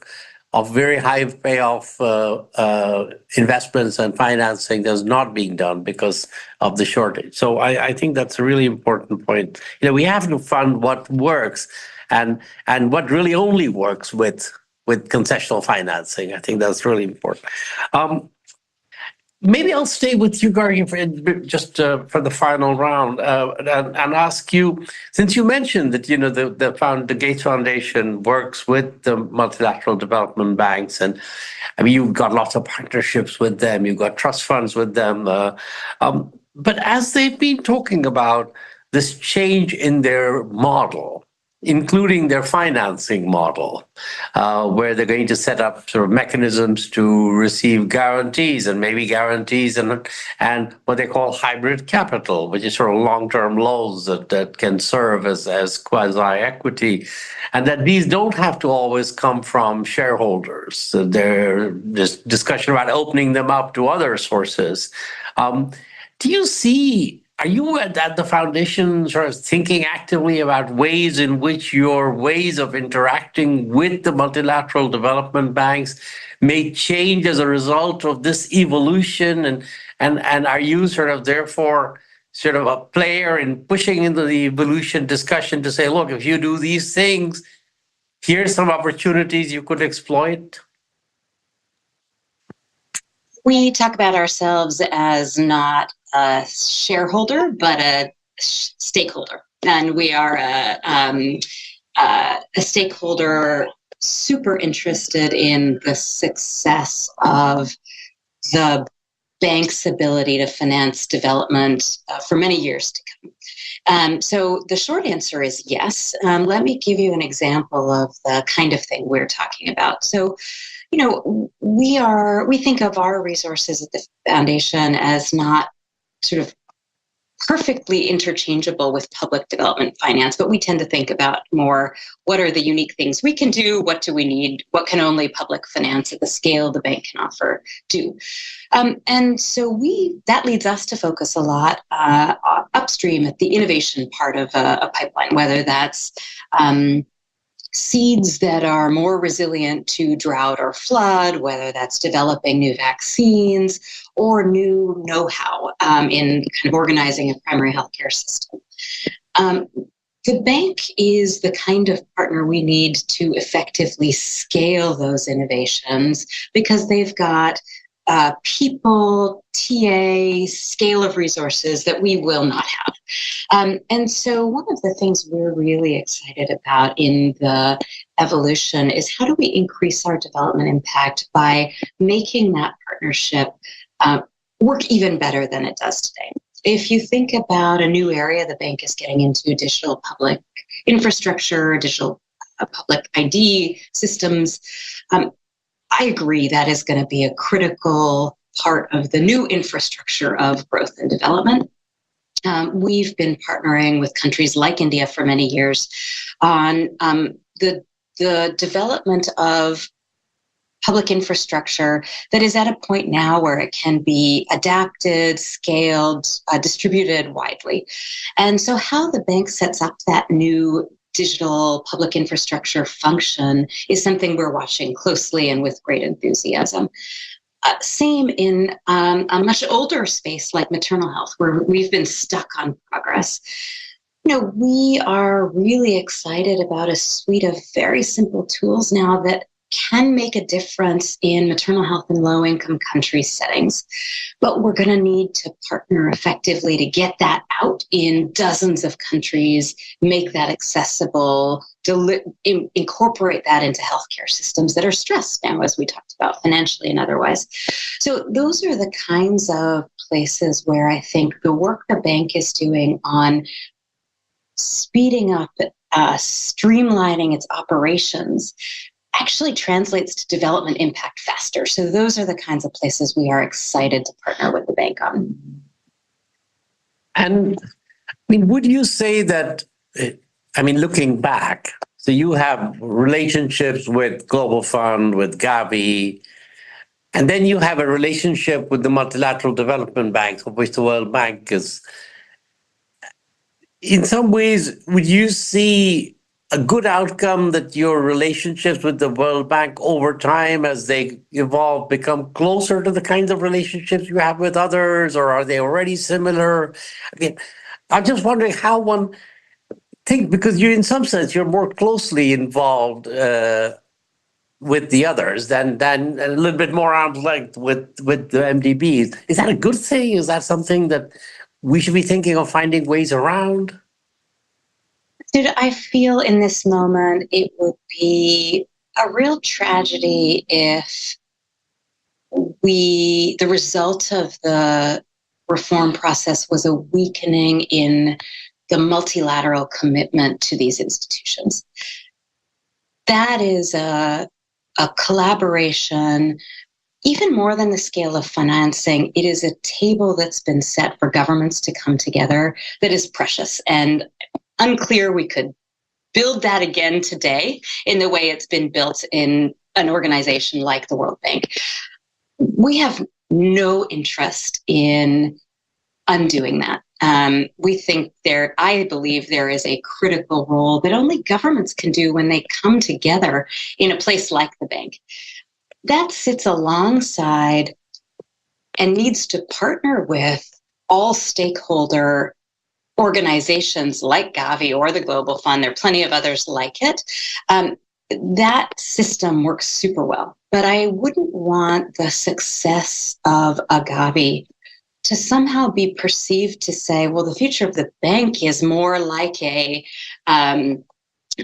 very high payoff investments and financing that's not being done because of the shortage. So I think that's a really important point. We have to fund what works and what really only works with concessional financing. I think that's really important. Maybe I'll stay with you, Gargi, for the final round and ask you, since you mentioned that the Gates Foundation works with the multilateral development banks, and I mean you've got lots of partnerships with them, you've got trust funds with them, but as they've been talking about this change in their model, including their financing model, where they're going to set up sort of mechanisms to receive guarantees and what they call hybrid capital, which is sort of long-term loans that can serve as quasi-equity, and that these don't have to always come from shareholders. So there's discussion about opening them up to other sources. Are you at the foundation sort of thinking actively about ways in which your ways of interacting with the multilateral development banks may change as a result of this evolution? And are you therefore a player in pushing into the evolution discussion to say, look, if you do these things, here's some opportunities you could exploit? We talk about ourselves as not a shareholder, but a stakeholder. And we are a stakeholder super interested in the success of the bank's ability to finance development for many years to come. So the short answer is yes. Let me give you an example of the kind of thing we're talking about. So, we think of our resources at the foundation as not sort of perfectly interchangeable with public development finance, but we tend to think about more, what are the unique things we can do? What do we need? What can only public finance at the scale the bank can offer do? And so that leads us to focus a lot upstream at the innovation part of a pipeline, whether that's seeds that are more resilient to drought or flood, whether that's developing new vaccines or new know-how in kind of organizing a primary healthcare system. The bank is the kind of partner we need to effectively scale those innovations because they've got people, TA, scale of resources that we will not have. And so one of the things we're really excited about in the evolution is how do we increase our development impact by making that partnership work even better than it does today. If you think about a new area the bank is getting into, digital public infrastructure, digital public ID systems, I agree that is going to be a critical part of the new infrastructure of growth and development. We've been partnering with countries like India for many years on the development of public infrastructure that is at a point now where it can be adapted, scaled, distributed widely. And so how the bank sets up that new digital public infrastructure function is something we're watching closely and with great enthusiasm. Same in a much older space like maternal health, where we've been stuck on progress. We are really excited about a suite of very simple tools now that can make a difference in maternal health in low-income country settings. But we're going to need to partner effectively to get that out in dozens of countries, make that accessible, incorporate that into healthcare systems that are stressed now, as we talked about, financially and otherwise. So those are the kinds of places where I think the work the bank is doing on speeding up, streamlining its operations actually translates to development impact faster. So those are the kinds of places we are excited to partner with the bank on. And would you say that, looking back, so you have relationships with Global Fund, with Gavi, and then you have a relationship with the multilateral development banks, of which the World Bank is. In some ways, would you see a good outcome that your relationships with the World Bank over time, as they evolve, become closer to the kinds of relationships you have with others, or are they already similar? I'm just wondering how one thinks, because in some sense, you're more closely involved with the others than a little bit more arm's length with the MDBs. Is that a good thing? Is that something that we should be thinking of finding ways around? I feel in this moment it would be a real tragedy if the result of the reform process was a weakening in the multilateral commitment to these institutions. That is a collaboration, even more than the scale of financing. It is a table that's been set for governments to come together that is precious and unclear we could build that again today in the way it's been built in an organization like the World Bank. We have no interest in undoing that. We think I believe there is a critical role that only governments can do when they come together in a place like the bank. That sits alongside and needs to partner with all stakeholder organizations like Gavi or the Global Fund. There are plenty of others like it. That system works super well. But I wouldn't want the success of a Gavi to somehow be perceived to say, well, the future of the bank is more like a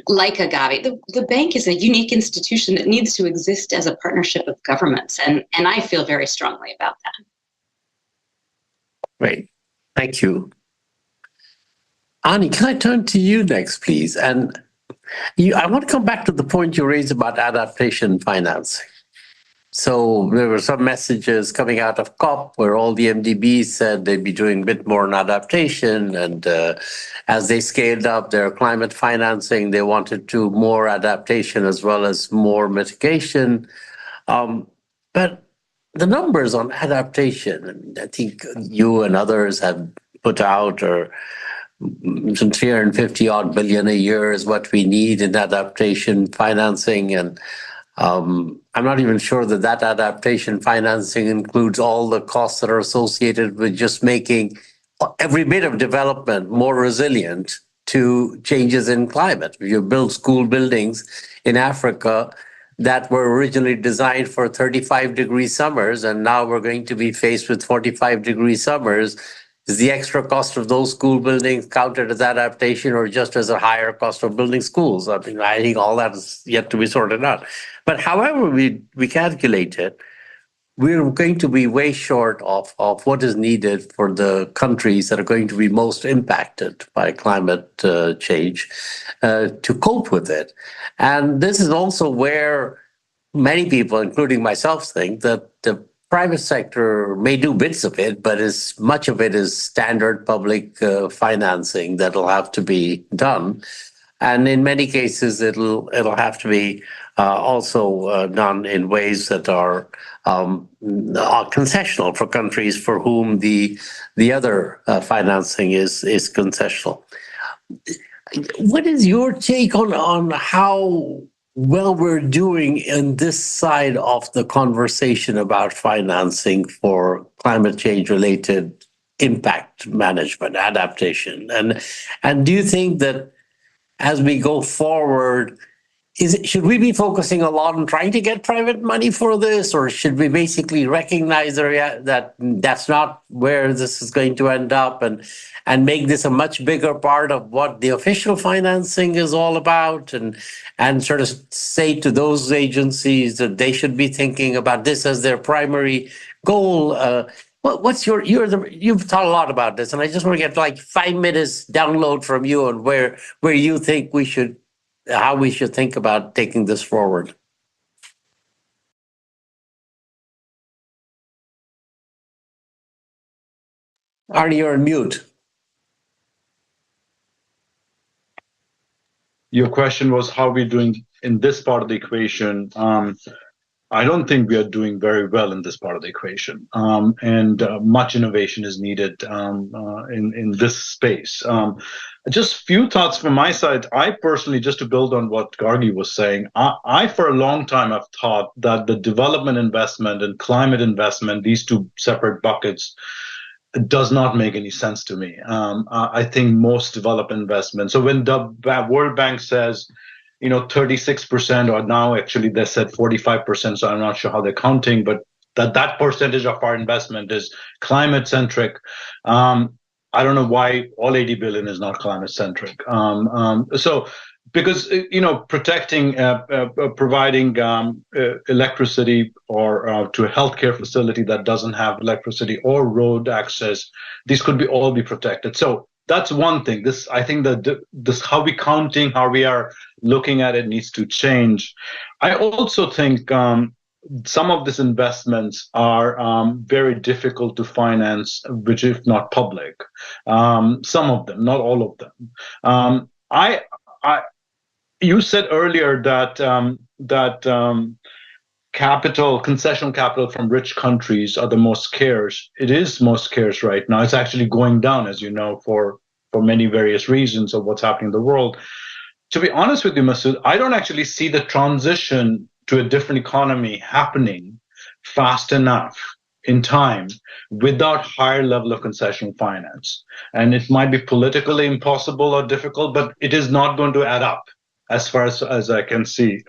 like Agave. The bank is a unique institution that needs to exist as a partnership of governments, and I feel very strongly about that. Great. Thank you. Ani, can I turn to you next, please? And I want to come back to the point you raised about adaptation financing. So there were some messages coming out of COP where all the MDBs said they'd be doing a bit more on adaptation. And as they scaled up their climate financing, they wanted to more adaptation as well as more mitigation. But the numbers on adaptation, I think you and others have put out, or some 350 odd billion a year is what we need in adaptation financing. And I'm not even sure that adaptation financing includes all the costs that are associated with just making every bit of development more resilient to changes in climate. If you build school buildings in Africa that were originally designed for 35-degree summers, and now we're going to be faced with 45-degree summers, is the extra cost of those school buildings counted as adaptation or just as a higher cost of building schools? I mean, I think all that is yet to be sorted out. But however we calculate it, we're going to be way short of what is needed for the countries that are going to be most impacted by climate change to cope with it. And this is also where many people, including myself, think that the private sector may do bits of it, but much of it is standard public financing that'll have to be done. And in many cases, it'll have to be also done in ways that are concessional for countries for whom the other financing is concessional. What is your take on how well we're doing in this side of the conversation about financing for climate change related impact management, adaptation? And do you think that as we go forward, should we be focusing a lot on trying to get private money for this, or should we basically recognize that that's not where this is going to end up, and make this a much bigger part of what the official financing is all about, and sort of say to those agencies that they should be thinking about this as their primary goal? You've thought a lot about this, and I just want to get like 5 minutes download from you on where you think how we should think about taking this forward. Arnie, you're on mute. Your question was how we're doing in this part of the equation. I don't think we are doing very well in this part of the equation, and much innovation is needed in this space. Just few thoughts from my side. I personally, just to build on what Gargi was saying, I for a long time have thought that the development investment and climate investment, these two separate buckets, does not make any sense to me. I think most development investment. So when the World Bank says, 36%, or now actually they said 45%, so I'm not sure how they're counting, but that percentage of our investment is climate centric. I don't know why all 80 billion is not climate centric. So because protecting, providing electricity or to a healthcare facility that doesn't have electricity or road access, these could all be protected. So that's one thing. I think that this how we counting, how we are looking at it needs to change. I also think some of these investments are very difficult to finance, which if not public. Some of them, not all of them. You said earlier that concessional capital from rich countries are the most scarce. It is most scarce right now. It's actually going down, as you know, for many various reasons of what's happening in the world. To be honest with you, Masood, I don't actually see the transition to a different economy happening fast enough in time without higher level of concessional finance. And it might be politically impossible or difficult, but it is not going to add up as far as I can see.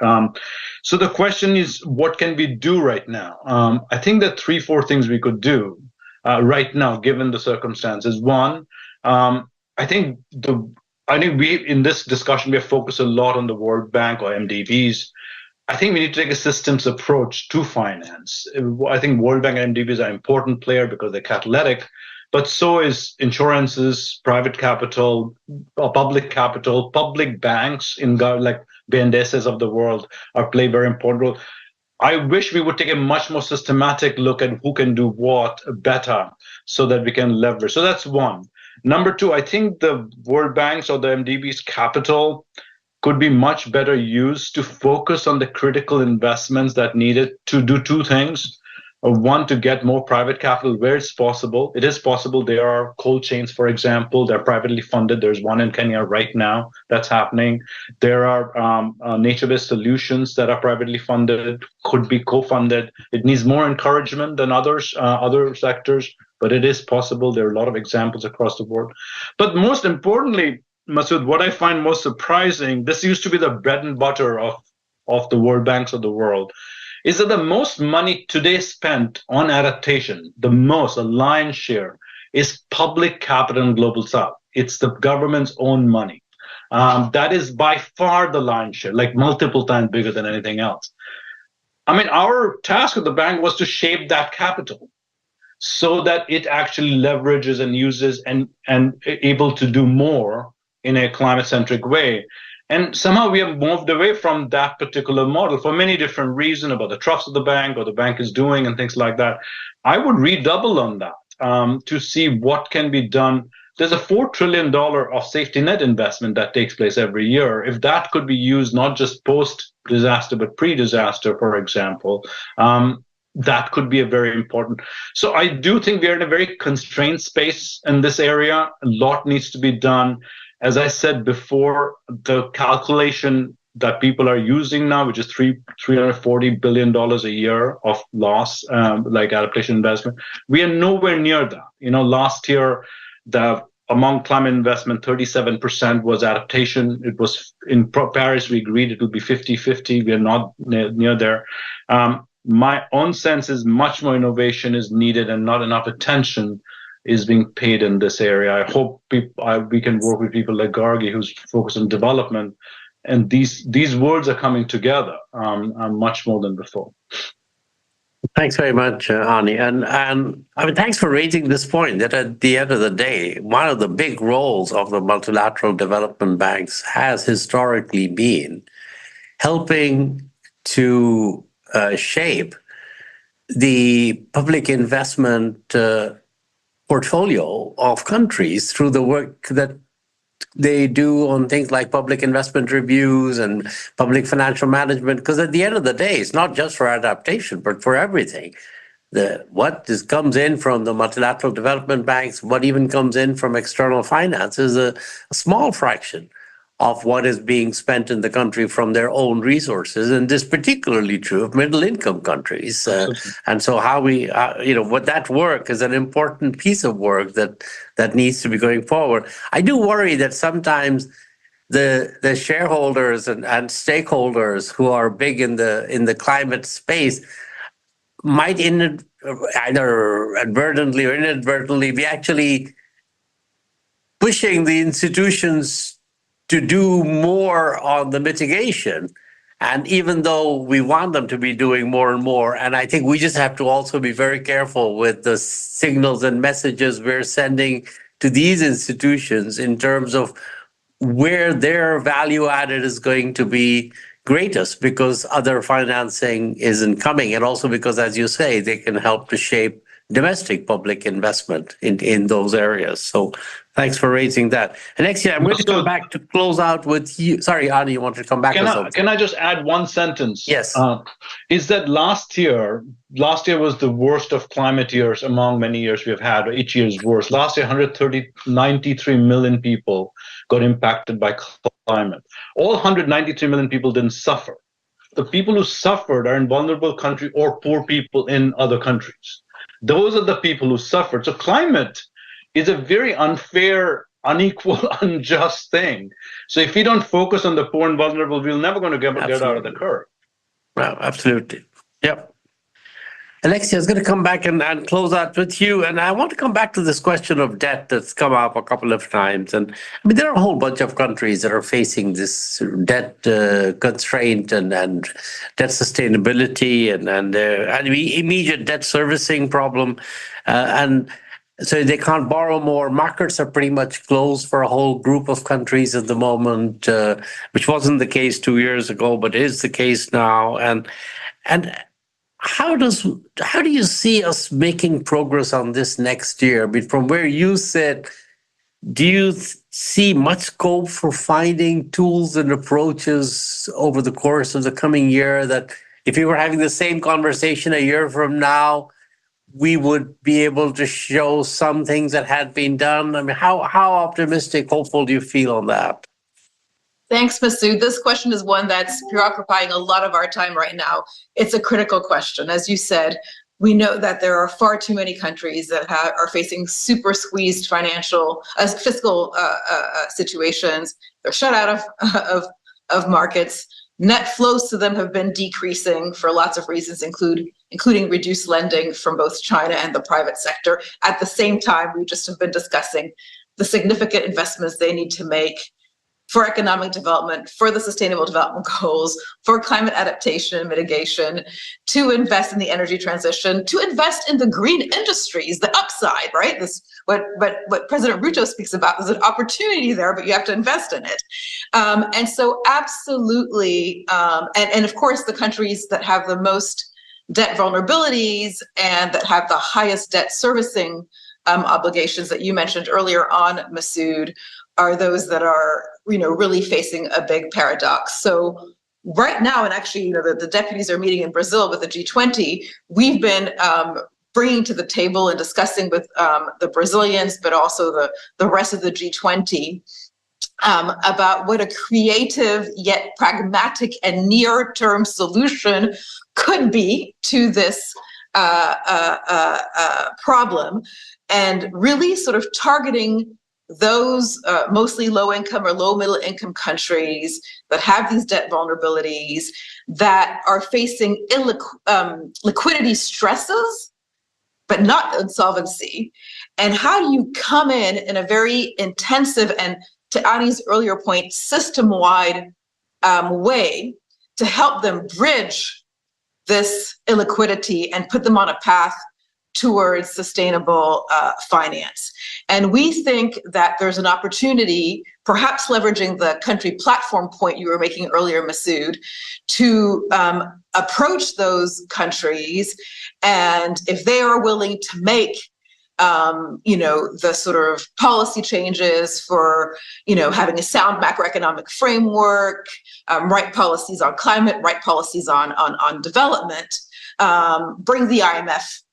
So the question is, what can we do right now? I think that 3-4 things we could do right now, given the circumstances. One, I think I think in this discussion, we have focused a lot on the World Bank or MDBs. I think we need to take a systems approach to finance. I think World Bank and MDBs are an important player because they're catalytic, but so is insurances, private capital, public capital, public banks like BNDES's of the world play a very important role. I wish we would take a much more systematic look at who can do what better so that we can leverage. So that's one. Number two, I think the World Bank's or the MDB's capital could be much better used to focus on the critical investments that needed to do two things. One, to get more private capital where it's possible. It is possible. There are cold chains, for example, they're privately funded. There's one in Kenya right now that's happening. There are nature-based solutions that are privately funded, could be co-funded. It needs more encouragement than other sectors, but it is possible. There are a lot of examples across the board. But most importantly, Masood, what I find most surprising, this used to be the bread and butter of the World Banks of the world, is that the most money today spent on adaptation, a lion's share, is public capital in Global South. It's the government's own money. That is by far the lion's share, like multiple times bigger than anything else. I mean, our task at the bank was to shape that capital so that it actually leverages and uses and able to do more in a climate-centric way. And somehow we have moved away from that particular model for many different reasons about the trust of the bank or the bank is doing and things like that. I would redouble on that to see what can be done. There's a $4 trillion of safety net investment that takes place every year. If that could be used not just post-disaster, but pre-disaster, for example, that could be a very important. So I do think we're in a very constrained space in this area. A lot needs to be done. As I said before, the calculation that people are using now, which is $340 billion a year of loss, like adaptation investment, we are nowhere near that. Last year, among climate investment, 37% was adaptation. It was in Paris, we agreed it would be 50-50. We are not near there. My own sense is much more innovation is needed and not enough attention is being paid in this area. I hope we can work with people like Gargi, who's focused on development, and these worlds are coming together much more than before. Thanks very much, Ani, and I mean, thanks for raising this point that at the end of the day, one of the big roles of the multilateral development banks has historically been helping to shape the public investment portfolio of countries through the work that they do on things like public investment reviews and public financial management. Because at the end of the day, it's not just for adaptation, but for everything. What comes in from the multilateral development banks, what even comes in from external finance is a small fraction of what is being spent in the country from their own resources. And this is particularly true of middle-income countries. And so how we, what that work is an important piece of work that needs to be going forward. I do worry that sometimes the shareholders and stakeholders who are big in the climate space might either advertently or inadvertently be actually pushing the institutions to do more on the mitigation. And even though we want them to be doing more and more, and I think we just have to also be very careful with the signals and messages we're sending to these institutions in terms of where their value added is going to be greatest, because other financing isn't coming. And also because, as you say, they can help to shape domestic public investment in those areas. So thanks for raising that. And next year, I'm going to come back to close out with you. Sorry, Ani, you want to come back? Can I just add one sentence? Yes. Is that last year was the worst of climate years among many years we have had. Each year is worse. Last year, 93 million people got impacted by climate. All 193 million people didn't suffer. The people who suffered are in vulnerable countries or poor people in other countries. Those are the people who suffered. So climate is a very unfair, unequal, unjust thing. So if we don't focus on the poor and vulnerable, we're never going to get out of the curve. Well, absolutely. Yep. Alexia, I was going to come back and close out with you. And I want to come back to this question of debt that's come up a couple of times. And I mean, there are a whole bunch of countries that are facing this debt constraint and debt sustainability and immediate debt servicing problem. And so they can't borrow more. Markets are pretty much closed for a whole group of countries at the moment, which wasn't the case 2 years ago, but is the case now. And how do you see us making progress on this next year? I mean, from where you sit, do you see much scope for finding tools and approaches over the course of the coming year that if we were having the same conversation a year from now, we would be able to show some things that had been done? I mean, how optimistic, hopeful do you feel on that? Thanks, Masood. This question is one that's preoccupying a lot of our time right now. It's a critical question. As you said, we know that there are far too many countries that are facing super squeezed fiscal situations. They're shut out of markets. Net flows to them have been decreasing for lots of reasons, including reduced lending from both China and the private sector. At the same time, we just have been discussing the significant investments they need to make for economic development, for the Sustainable Development Goals, for climate adaptation and mitigation, to invest in the energy transition, to invest in the green industries, the upside, right? What President Ruto speaks about, there's an opportunity there, but you have to invest in it. And so absolutely, and of course, the countries that have the most debt vulnerabilities and that have the highest debt servicing obligations that you mentioned earlier on, Masood, are those that are, really facing a big paradox. So right now, and actually, the deputies are meeting in Brazil with the G20, we've been bringing to the table and discussing with the Brazilians, but also the rest of the G20 about what a creative yet pragmatic and near-term solution could be to this problem, and really sort of targeting those mostly low-income or low-middle-income countries that have these debt vulnerabilities, that are facing liquidity stresses, but not insolvency. And how do you come in a very intensive and, to Ani's earlier point, system-wide way to help them bridge this illiquidity and put them on a path towards sustainable finance. And we think that there's an opportunity, perhaps leveraging the country platform point you were making earlier, Masood, to approach those countries. And if they are willing to make the sort of policy changes for, having a sound macroeconomic framework, right policies on climate, right policies on development, bring the IMF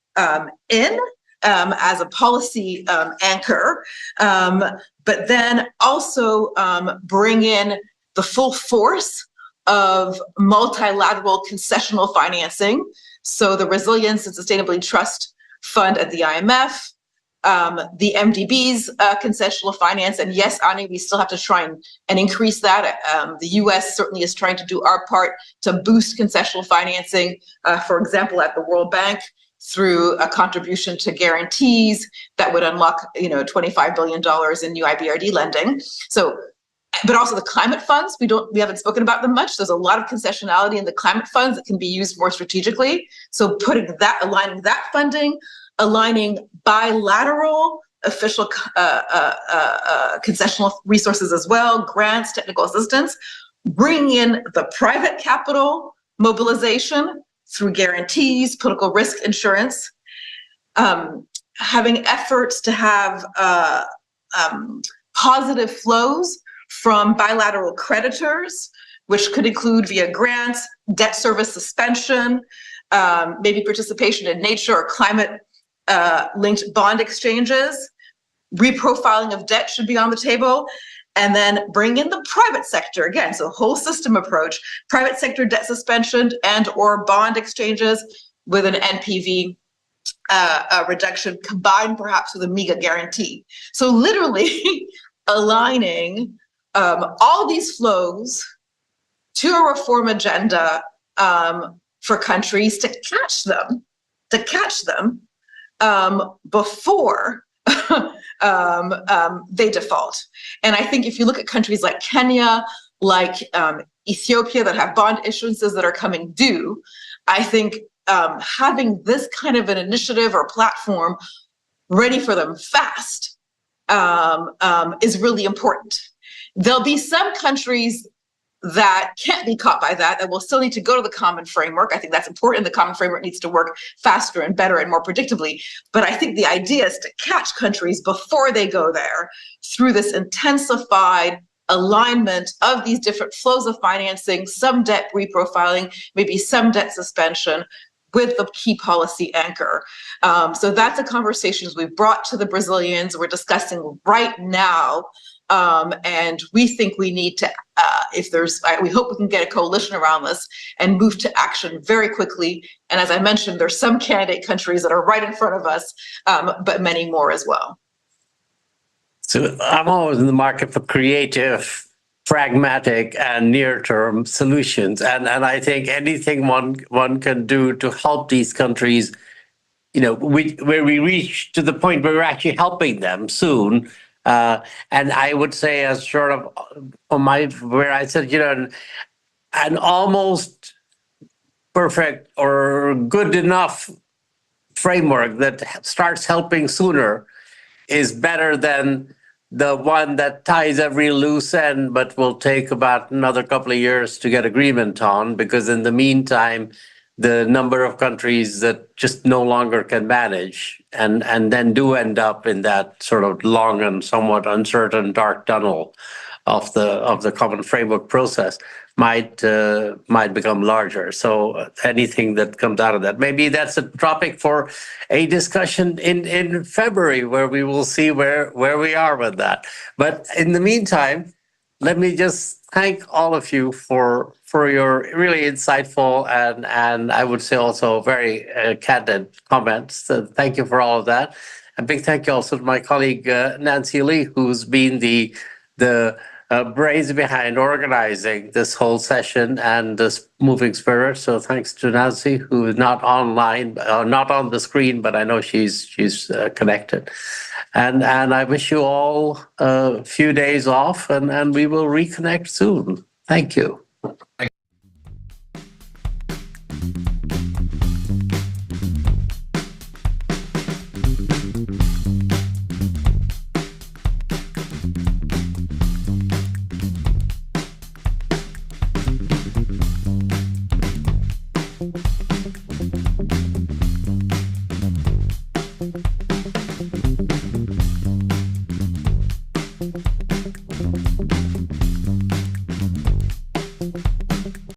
in as a policy anchor, but then also bring in the full force of multilateral concessional financing. So the Resilience and Sustainability Trust Fund at the IMF, the MDBs concessional finance, and yes, Ani, we still have to try and increase that. The US certainly is trying to do our part to boost concessional financing, for example, at the World Bank, through a contribution to guarantees that would unlock, $25 billion in new IBRD lending. So, but also the climate funds, we haven't spoken about them much. There's a lot of concessionality in the climate funds that can be used more strategically. So aligning that funding, aligning bilateral official concessional resources as well, grants, technical assistance, bringing in the private capital mobilization through guarantees, political risk insurance, having efforts to have positive flows from bilateral creditors, which could include via grants, debt service suspension, maybe participation in nature or climate linked bond exchanges. Reprofiling of debt should be on the table. And then bring in the private sector again, so whole system approach, private sector debt suspension and or bond exchanges with an NPV reduction combined perhaps with a MEGA guarantee. So literally aligning all these flows to a reform agenda for countries to catch them to catch them before they default. And I think if you look at countries like Kenya, like Ethiopia, that have bond issuances that are coming due, I think having this kind of an initiative or platform ready for them fast is really important. There'll be some countries that can't be caught by that will still need to go to the common framework. I think that's important. The common framework needs to work faster and better and more predictably. But I think the idea is to catch countries before they go there through this intensified alignment of these different flows of financing, some debt reprofiling, maybe some debt suspension, with the key policy anchor. So that's the conversations we've brought to the Brazilians. We're discussing right now. And we think we need to, we hope we can get a coalition around this and move to action very quickly. And as I mentioned, there's some candidate countries that are right in front of us, but many more as well. So I'm always in the market for creative, pragmatic, and near-term solutions. And I think anything one can do to help these countries, where we reach to the point where we're actually helping them soon. And I would say, as sort of where I said, an almost perfect or good enough framework that starts helping sooner is better than the one that ties every loose end, but will take about another couple of years to get agreement on, because in the meantime, the number of countries that just no longer can manage and then do end up in that sort of long and somewhat uncertain dark tunnel of the common framework process might become larger. So anything that comes out of that, maybe that's a topic for a discussion in February, where we will see where we are with that. But in the meantime, let me just thank all of you for your really insightful and I would say also very candid comments. So thank you for all of that. A big thank you also to my colleague Nancy Lee, who's been the brains behind organizing this whole session and this moving spirit. So thanks to Nancy, who is not online, not on the screen, but I know she's connected. And I wish you all a few days off, and we will reconnect soon. Thank you. Thank you.